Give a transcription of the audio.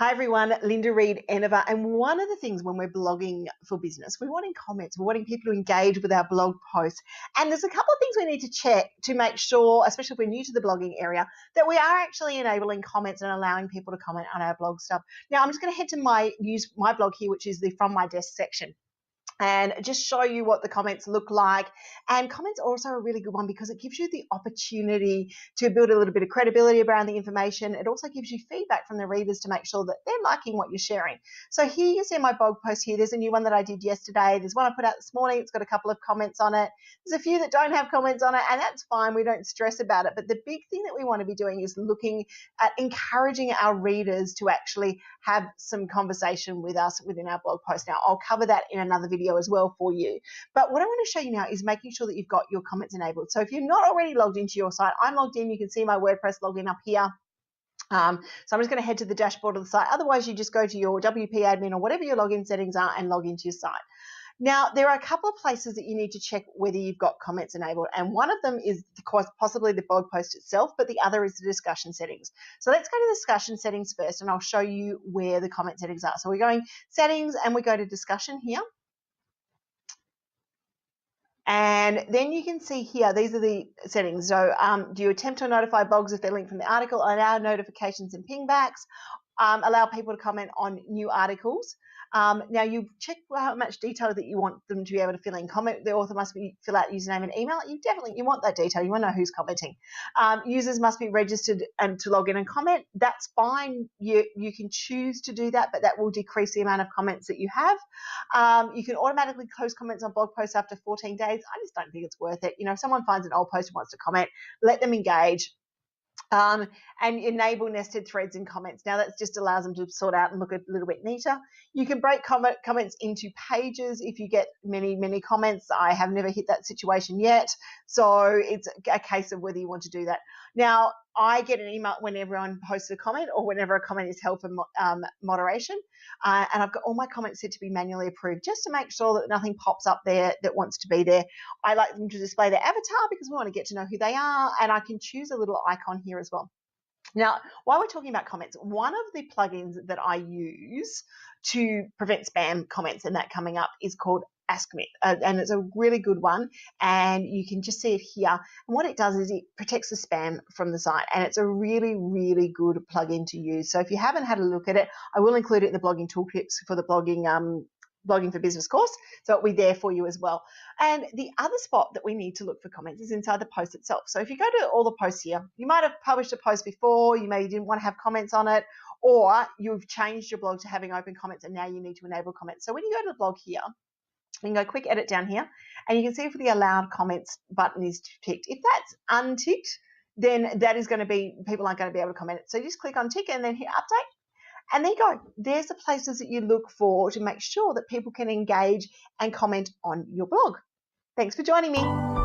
Hi everyone, Linda Reed-Enever, and one of the things when we're blogging for business, we're wanting comments, we're wanting people to engage with our blog posts, and there's a couple of things we need to check to make sure, especially if we're new to the blogging area, that we are actually enabling comments and allowing people to comment on our blog stuff. Now I'm just going to head to use my blog here, which is the From My Desk section, and just show you what the comments look like. And comments are also a really good one because it gives you the opportunity to build a little bit of credibility around the information. It also gives you feedback from the readers to make sure that they're liking what you're sharing. So here you see my blog post here. There's a new one that I did yesterday. There's one I put out this morning. It's got a couple of comments on it. There's a few that don't have comments on it, and that's fine. We don't stress about it. But the big thing that we want to be doing is looking at encouraging our readers to actually have some conversation with us within our blog post. Now, I'll cover that in another video as well for you. But what I want to show you now is making sure that you've got your comments enabled. So if you're not already logged into your site, I'm logged in. You can see my WordPress login up here. So I'm just going to head to the dashboard of the site. Otherwise, you just go to your WP admin or whatever your login settings are and log into your site. Now, there are a couple of places that you need to check whether you've got comments enabled, and one of them is possibly the blog post itself, but the other is the discussion settings. So let's go to discussion settings first, and I'll show you where the comment settings are. So we're going settings, and we go to discussion here. And then you can see here, these are the settings. So do you attempt to notify blogs if they're linked from the article? Allow notifications and pingbacks. Allow people to comment on new articles. Now you check how much detail that you want them to be able to fill in. Comment, the author must fill out username and email. You want that detail. You want to know who's commenting. Users must be registered and to log in and comment. That's fine. You can choose to do that, but that will decrease the amount of comments that you have. You can automatically close comments on blog posts after 14 days. I just don't think it's worth it. If someone finds an old post and wants to comment, let them engage. And enable nested threads and comments. Now that just allows them to sort out and look a little bit neater. You can break comments into pages if you get many comments. I have never hit that situation yet, so it's a case of whether you want to do that. Now I get an email when everyone posts a comment or whenever a comment is held for moderation, and I've got all my comments set to be manually approved just to make sure that nothing pops up there that wants to be there. I like them to display their avatar because we want to get to know who they are, and I can choose a little icon here as well. Now, while we're talking about comments, one of the plugins that I use to prevent spam comments and that coming up is called Ask Me, and it's a really good one, and you can just see it here. And what it does is it protects the spam from the site, and it's a really good plugin to use. So if you haven't had a look at it, I will include it in the blogging tooltips for the blogging for business course, so it'll be there for you as well. And the other spot that we need to look for comments is inside the post itself. So if you go to all the posts here, you might have published a post before, you maybe didn't want to have comments on it, or you've changed your blog to having open comments and now you need to enable comments. So when you go to the blog here, you can go quick edit down here, and you can see if the allowed comments button is ticked. If that's unticked, then that is going to be, people aren't going to be able to comment it. So you just click on tick and then hit update. And there you go. There's the places that you look for to make sure that people can engage and comment on your blog. Thanks for joining me.